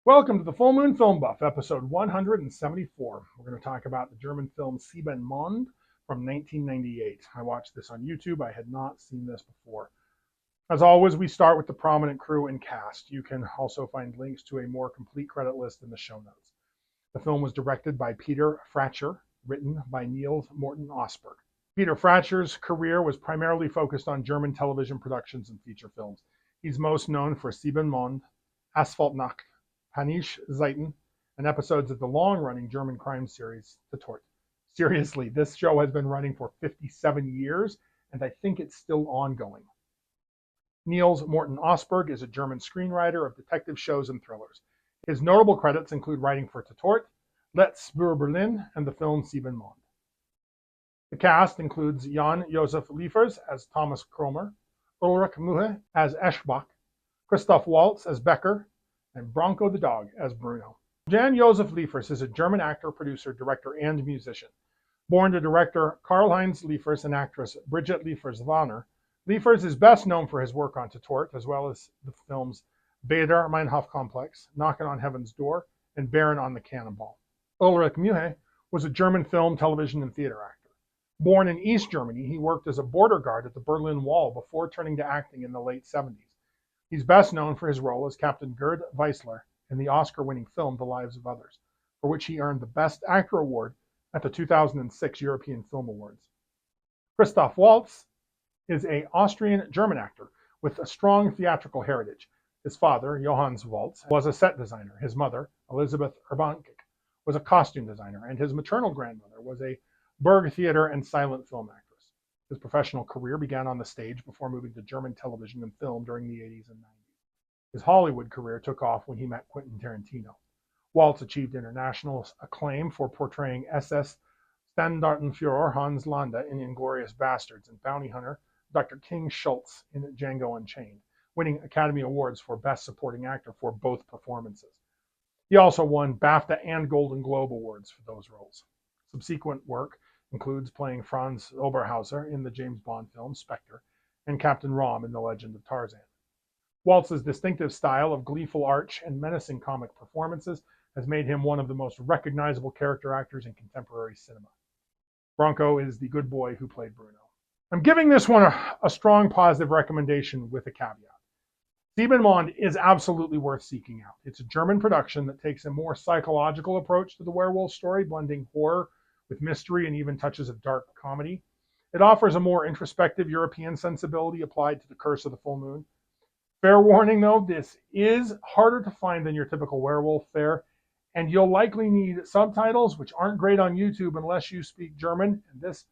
Welcome to the Full Moon Film Buff, episode 174. We're going to talk about the German film Sieben Monde from 1998. I watched this on YouTube. I had not seen this before. As always, we start with the prominent crew and cast. You can also find links to a more complete credit list in the show notes. The film was directed by Peter Fratscher, written by Niels Morten Osberg. Peter Fratscher's career was primarily focused on German television productions and feature films. He's most known for Sieben Monde, Asphaltnacht, Panisch Zeiten, and episodes of the long-running German crime series, The Tort. Seriously, this show has been running for 57 years, and I think it's still ongoing. Niels Morten Osberg is a German screenwriter of detective shows and thrillers. His notable credits include writing for The Tort, Let's Spur Berlin, and the film Sieben Monde. The cast includes Jan-Josef Liefers as Thomas Kromer, Ulrich Muhe as Eschbach, Christoph Waltz as Becker, and Bronco the dog as Bruno. Jan-Josef Liefers is a German actor, producer, director, and musician. Born to director Karl-Heinz Liefers and actress Brigitte Liefers-Wagner, Liefers is best known for his work on Tort, as well as the films Bader Meinhof Complex, Knockin' on Heaven's Door, and Baron on the Cannonball. Ulrich Muhe was a German film, television, and theater actor. Born in East Germany, he worked as a border guard at the Berlin Wall before turning to acting in the late 70s. He's best known for his role as Captain Gerd Weissler in the Oscar-winning film The Lives of Others, for which he earned the Best Actor award at the 2006 European Film Awards. Christoph Waltz is an Austrian-German actor with a strong theatrical heritage. His father, Johannes Waltz, was a set designer. His mother, Elisabeth Urbankik, was a costume designer, and his maternal grandmother was a Burg theater and silent film actress. His professional career began on the stage before moving to German television and film during the 80s and 90s. His Hollywood career took off when he met Quentin Tarantino. Waltz achieved international acclaim for portraying SS Standartenführer Hans Landa in Inglourious Basterds and bounty hunter Dr. King Schultz in Django Unchained, winning Academy Awards for Best Supporting Actor for both performances. He also won BAFTA and Golden Globe Awards for those roles. Subsequent work includes playing Franz Oberhauser in the James Bond film Spectre and Captain Rom in The Legend of Tarzan. Waltz's distinctive style of gleeful arch and menacing comic performances has made him one of the most recognizable character actors in contemporary cinema. Bronco is the good boy who played Bruno. I'm giving this one a strong positive recommendation with a caveat. Sieben Monde is absolutely worth seeking out. It's a German production that takes a more psychological approach to the werewolf story, blending horror with mystery and even touches of dark comedy. It offers a more introspective European sensibility applied to the curse of the full moon. Fair warning though, this is harder to find than your typical werewolf fare, and you'll likely need subtitles, which aren't great on YouTube unless you speak German, and this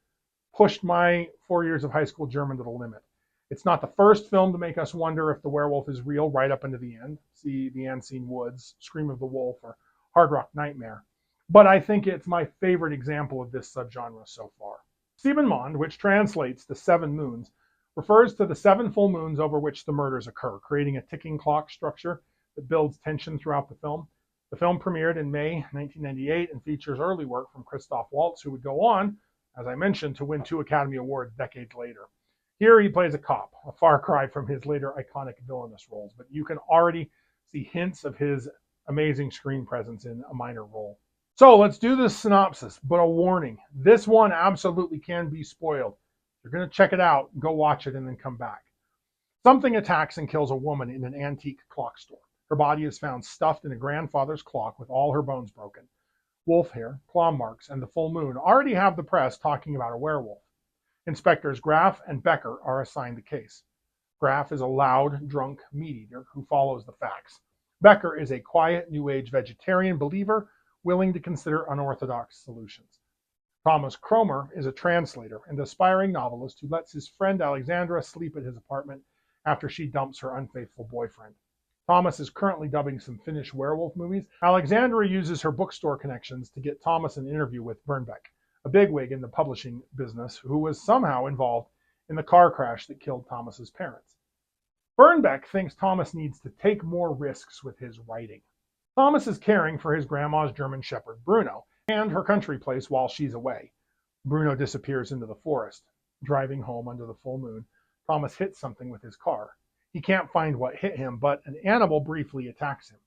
pushed my 4 years of high school German to the limit. It's not the first film to make us wonder if the werewolf is real right up into the end. See The Unseen Woods, Scream of the Wolf, or Hard Rock Nightmare. But I think it's my favorite example of this subgenre so far. Sieben Monde, which translates to 7 moons, refers to the 7 full moons over which the murders occur, creating a ticking clock structure that builds tension throughout the film. The film premiered in May 1998 and features early work from Christoph Waltz, who would go on, as I mentioned, to win 2 Academy Awards decades later. Here he plays a cop, a far cry from his later iconic villainous roles, but you can already see hints of his amazing screen presence in a minor role. So let's do this synopsis, but a warning. This one absolutely can be spoiled. If you're going to check it out, go watch it and then come back. Something attacks and kills a woman in an antique clock store. Her body is found stuffed in a grandfather's clock with all her bones broken. Wolf hair, claw marks, and the full moon already have the press talking about a werewolf. Inspectors Graf and Becker are assigned the case. Graf is a loud, drunk meat-eater who follows the facts. Becker is a quiet, New Age vegetarian believer willing to consider unorthodox solutions. Thomas Kromer is a translator and aspiring novelist who lets his friend Alexandra sleep at his apartment after she dumps her unfaithful boyfriend. Thomas is currently dubbing some Finnish werewolf movies. Alexandra uses her bookstore connections to get Thomas an interview with Bernbeck, a bigwig in the publishing business who was somehow involved in the car crash that killed Thomas's parents. Bernbeck thinks Thomas needs to take more risks with his writing. Thomas is caring for his grandma's German shepherd, Bruno, and her country place while she's away. Bruno disappears into the forest. Driving home under the full moon, Thomas hits something with his car. He can't find what hit him, but an animal briefly attacks him.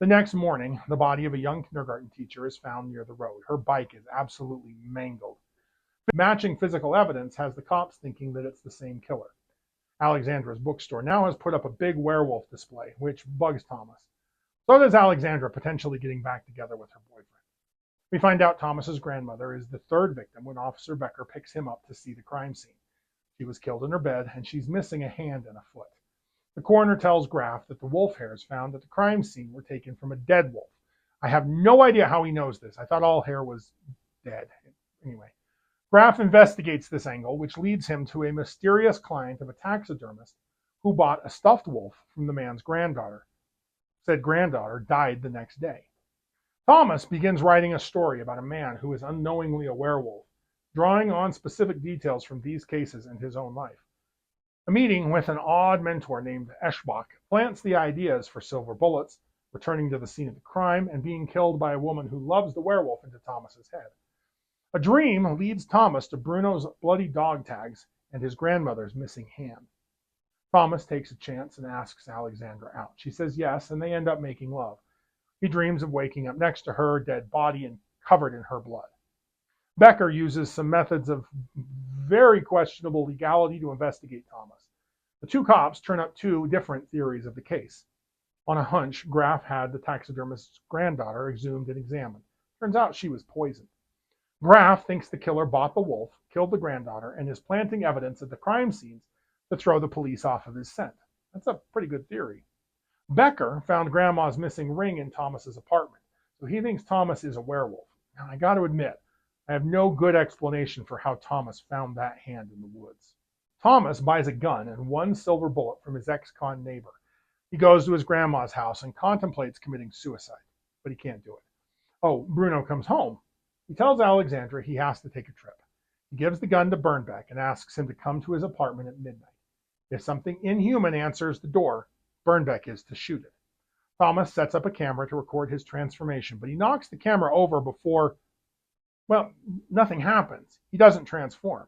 The next morning, the body of a young kindergarten teacher is found near the road. Her bike is absolutely mangled. Matching physical evidence has the cops thinking that it's the same killer. Alexandra's bookstore now has put up a big werewolf display, which bugs Thomas. So does Alexandra potentially getting back together with her boyfriend. We find out Thomas's grandmother is the third victim when Officer Becker picks him up to see the crime scene. She was killed in her bed, and she's missing a hand and a foot. The coroner tells Graff that the wolf hairs found at the crime scene were taken from a dead wolf. I have no idea how he knows this. I thought all hair was dead. Anyway, Graff investigates this angle, which leads him to a mysterious client of a taxidermist who bought a stuffed wolf from the man's granddaughter. Said granddaughter died the next day. Thomas begins writing a story about a man who is unknowingly a werewolf, drawing on specific details from these cases and his own life. A meeting with an odd mentor named Eschbach plants the ideas for silver bullets, returning to the scene of the crime, and being killed by a woman who loves the werewolf into Thomas's head. A dream leads Thomas to Bruno's bloody dog tags and his grandmother's missing hand. Thomas takes a chance and asks Alexandra out. She says yes, and they end up making love. He dreams of waking up next to her dead body and covered in her blood. Becker uses some methods of very questionable legality to investigate Thomas. The two cops turn up two different theories of the case. On a hunch, Graff had the taxidermist's granddaughter exhumed and examined. Turns out she was poisoned. Graff thinks the killer bought the wolf, killed the granddaughter, and is planting evidence at the crime scenes to throw the police off of his scent. That's a pretty good theory. Becker found Grandma's missing ring in Thomas's apartment, so he thinks Thomas is a werewolf. Now, I got to admit, I have no good explanation for how Thomas found that hand in the woods. Thomas buys a gun and one silver bullet from his ex-con neighbor. He goes to his grandma's house and contemplates committing suicide, but he can't do it. Oh, Bruno comes home. He tells Alexandra he has to take a trip. He gives the gun to Bernbeck and asks him to come to his apartment at midnight. If something inhuman answers the door, Bernbeck is to shoot it. Thomas sets up a camera to record his transformation, but he knocks the camera over before, well, nothing happens. He doesn't transform.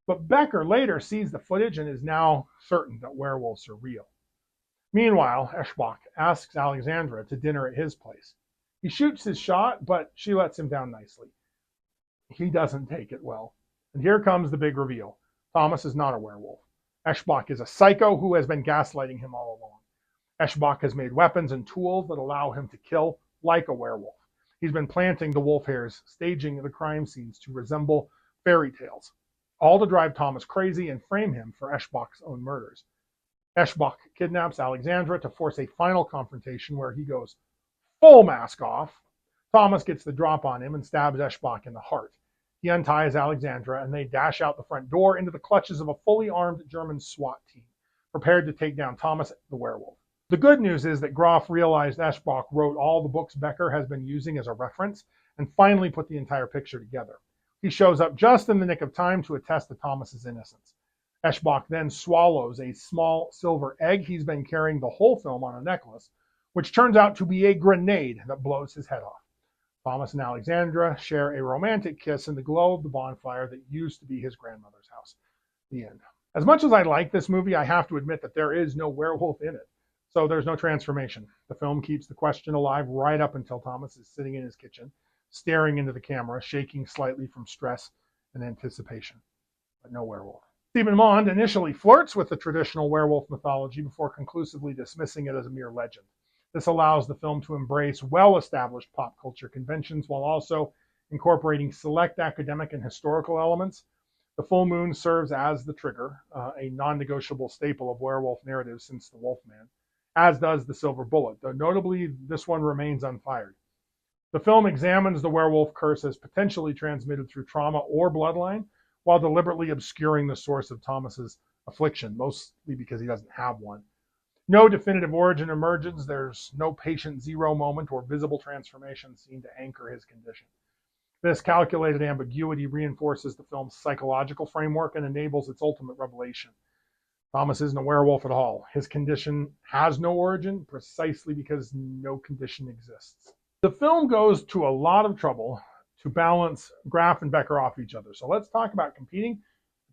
But Becker later sees the footage and is now certain that werewolves are real. Meanwhile, Eschbach asks Alexandra to dinner at his place. He shoots his shot, but she lets him down nicely. He doesn't take it well. And here comes the big reveal. Thomas is not a werewolf. Eschbach is a psycho who has been gaslighting him all along. Eschbach has made weapons and tools that allow him to kill like a werewolf. He's been planting the wolf hairs, staging the crime scenes to resemble fairy tales, all to drive Thomas crazy and frame him for Eschbach's own murders. Eschbach kidnaps Alexandra to force a final confrontation where he goes full mask off. Thomas gets the drop on him and stabs Eschbach in the heart. He unties Alexandra and they dash out the front door into the clutches of a fully armed German SWAT team, prepared to take down Thomas the werewolf. The good news is that Groff realized Eschbach wrote all the books Becker has been using as a reference and finally put the entire picture together. He shows up just in the nick of time to attest to Thomas's innocence. Eschbach then swallows a small silver egg he's been carrying the whole film on a necklace, which turns out to be a grenade that blows his head off. Thomas and Alexandra share a romantic kiss in the glow of the bonfire that used to be his grandmother's house. The end. As much as I like this movie, I have to admit that there is no werewolf in it. So there's no transformation. The film keeps the question alive right up until Thomas is sitting in his kitchen, staring into the camera, shaking slightly from stress and anticipation. But no werewolf. Sieben Monde initially flirts with the traditional werewolf mythology before conclusively dismissing it as a mere legend. This allows the film to embrace well-established pop culture conventions while also incorporating select academic and historical elements. The full moon serves as the trigger, a non-negotiable staple of werewolf narratives since the Wolfman, as does the silver bullet, though notably this one remains unfired. The film examines the werewolf curse as potentially transmitted through trauma or bloodline, while deliberately obscuring the source of Thomas's affliction, mostly because he doesn't have one. No definitive origin emerges. There's no patient zero moment or visible transformation seen to anchor his condition. This calculated ambiguity reinforces the film's psychological framework and enables its ultimate revelation. Thomas isn't a werewolf at all. His condition has no origin precisely because no condition exists. The film goes to a lot of trouble to balance Graff and Becker off each other. So let's talk about competing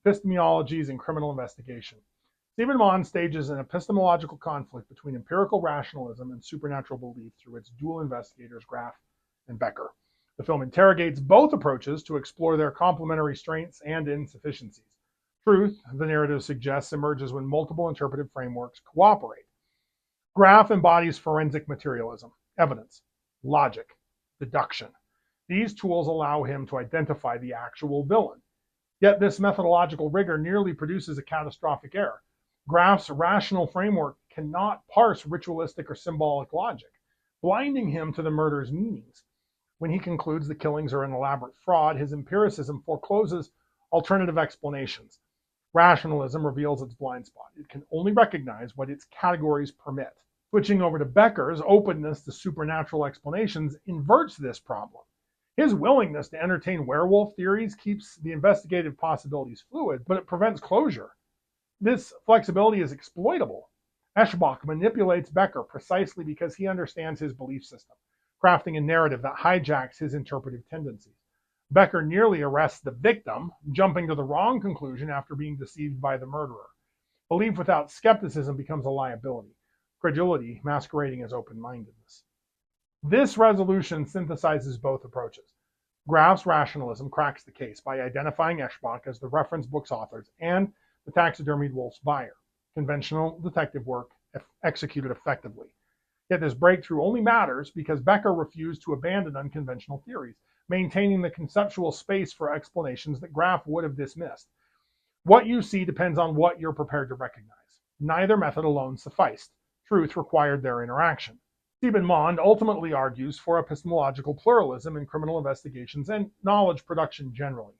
epistemologies in criminal investigation. Sieben Monde stages an epistemological conflict between empirical rationalism and supernatural belief through its dual investigators, Graff and Becker. The film interrogates both approaches to explore their complementary strengths and insufficiencies. Truth, the narrative suggests, emerges when multiple interpretive frameworks cooperate. Graff embodies forensic materialism, evidence, logic, deduction. These tools allow him to identify the actual villain. Yet this methodological rigor nearly produces a catastrophic error. Graff's rational framework cannot parse ritualistic or symbolic logic, blinding him to the murder's meanings. When he concludes the killings are an elaborate fraud, his empiricism forecloses alternative explanations. Rationalism reveals its blind spot. It can only recognize what its categories permit. Switching over to Becker's openness to supernatural explanations inverts this problem. His willingness to entertain werewolf theories keeps the investigative possibilities fluid, but it prevents closure. This flexibility is exploitable. Eschbach manipulates Becker precisely because he understands his belief system, crafting a narrative that hijacks his interpretive tendencies. Becker nearly arrests the victim, jumping to the wrong conclusion after being deceived by the murderer. Belief without skepticism becomes a liability, credulity masquerading as open-mindedness. This resolution synthesizes both approaches. Graff's rationalism cracks the case by identifying Eschbach as the reference book's authors and the taxidermied wolf's buyer. Conventional detective work executed effectively. Yet this breakthrough only matters because Becker refused to abandon unconventional theories, maintaining the conceptual space for explanations that Graff would have dismissed. What you see depends on what you're prepared to recognize. Neither method alone sufficed. Truth required their interaction. Sieben Monde ultimately argues for epistemological pluralism in criminal investigations and knowledge production generally.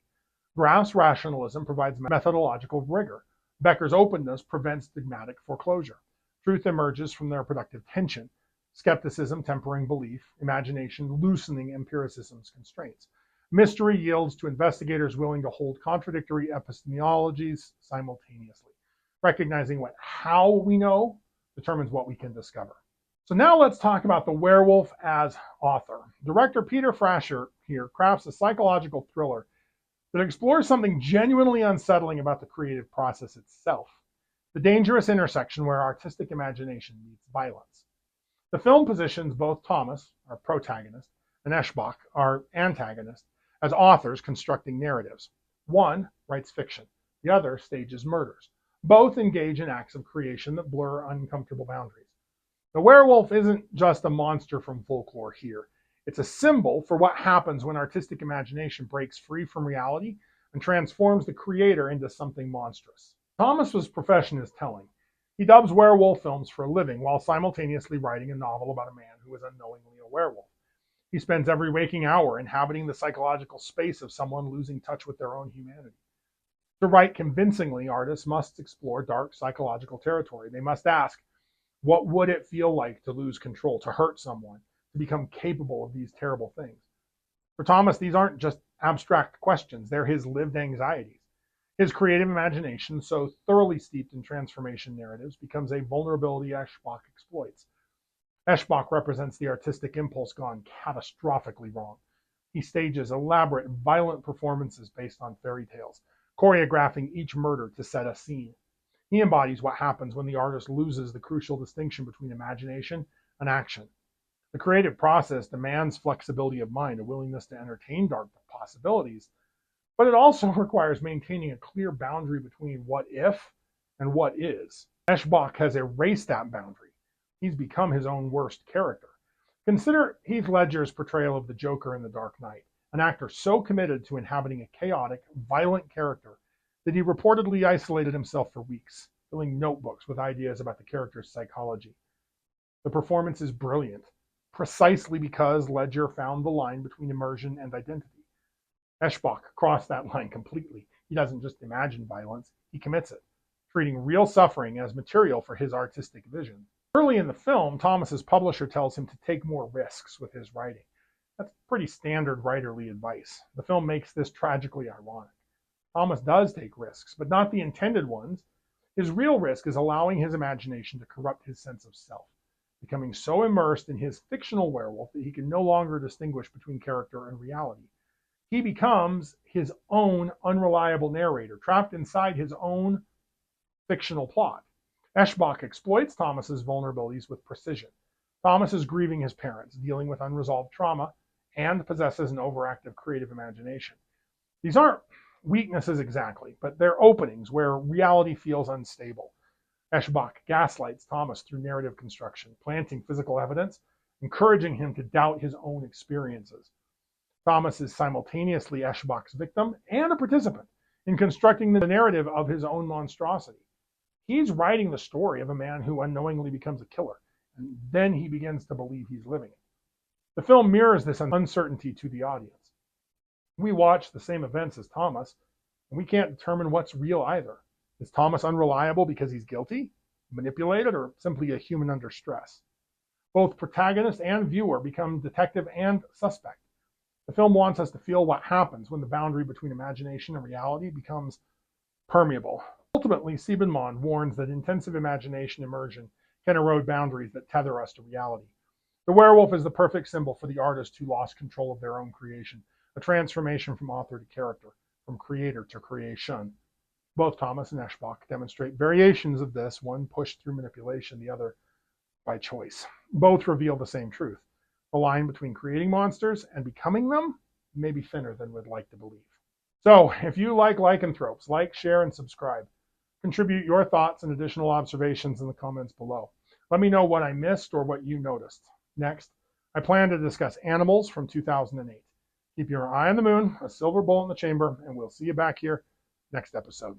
Graff's rationalism provides methodological rigor. Becker's openness prevents dogmatic foreclosure. Truth emerges from their productive tension, skepticism tempering belief, imagination loosening empiricism's constraints. Mystery yields to investigators willing to hold contradictory epistemologies simultaneously. Recognizing how we know determines what we can discover. So now let's talk about the werewolf as author. Director Peter Frasher here crafts a psychological thriller that explores something genuinely unsettling about the creative process itself, the dangerous intersection where artistic imagination meets violence. The film positions both Thomas, our protagonist, and Eschbach, our antagonist, as authors constructing narratives. One writes fiction, the other stages murders. Both engage in acts of creation that blur uncomfortable boundaries. The werewolf isn't just a monster from folklore here. It's a symbol for what happens when artistic imagination breaks free from reality and transforms the creator into something monstrous. Thomas's profession is telling. He dubs werewolf films for a living while simultaneously writing a novel about a man who is unknowingly a werewolf. He spends every waking hour inhabiting the psychological space of someone losing touch with their own humanity. To write convincingly, artists must explore dark psychological territory. They must ask, what would it feel like to lose control, to hurt someone, to become capable of these terrible things? For Thomas, these aren't just abstract questions. They're his lived anxieties. His creative imagination, so thoroughly steeped in transformation narratives, becomes a vulnerability Eschbach exploits. Eschbach represents the artistic impulse gone catastrophically wrong. He stages elaborate, violent performances based on fairy tales, choreographing each murder to set a scene. He embodies what happens when the artist loses the crucial distinction between imagination and action. The creative process demands flexibility of mind, a willingness to entertain dark possibilities, but it also requires maintaining a clear boundary between what if and what is. Eschbach has erased that boundary. He's become his own worst character. Consider Heath Ledger's portrayal of the Joker in The Dark Knight, an actor so committed to inhabiting a chaotic, violent character that he reportedly isolated himself for weeks, filling notebooks with ideas about the character's psychology. The performance is brilliant, precisely because Ledger found the line between immersion and identity. Eschbach crossed that line completely. He doesn't just imagine violence, he commits it, treating real suffering as material for his artistic vision. Early in the film, Thomas's publisher tells him to take more risks with his writing. That's pretty standard writerly advice. The film makes this tragically ironic. Thomas does take risks, but not the intended ones. His real risk is allowing his imagination to corrupt his sense of self, becoming so immersed in his fictional werewolf that he can no longer distinguish between character and reality. He becomes his own unreliable narrator, trapped inside his own fictional plot. Eschbach exploits Thomas's vulnerabilities with precision. Thomas is grieving his parents, dealing with unresolved trauma, and possesses an overactive creative imagination. These aren't weaknesses exactly, but they're openings where reality feels unstable. Eschbach gaslights Thomas through narrative construction, planting physical evidence, encouraging him to doubt his own experiences. Thomas is simultaneously Eschbach's victim and a participant in constructing the narrative of his own monstrosity. He's writing the story of a man who unknowingly becomes a killer, and then he begins to believe he's living it. The film mirrors this uncertainty to the audience. We watch the same events as Thomas, and we can't determine what's real either. Is Thomas unreliable because he's guilty, manipulated, or simply a human under stress? Both protagonist and viewer become detective and suspect. The film wants us to feel what happens when the boundary between imagination and reality becomes permeable. Ultimately, Sieben Monde warns that intensive imagination immersion can erode boundaries that tether us to reality. The werewolf is the perfect symbol for the artist who lost control of their own creation, a transformation from author to character, from creator to creation. Both Thomas and Eschbach demonstrate variations of this, one pushed through manipulation, the other by choice. Both reveal the same truth. The line between creating monsters and becoming them may be thinner than we'd like to believe. So, if you like lycanthropes, like, share, and subscribe. Contribute your thoughts and additional observations in the comments below. Let me know what I missed or what you noticed. Next, I plan to discuss Animals from 2008. Keep your eye on the moon, a silver bullet in the chamber, and we'll see you back here next episode.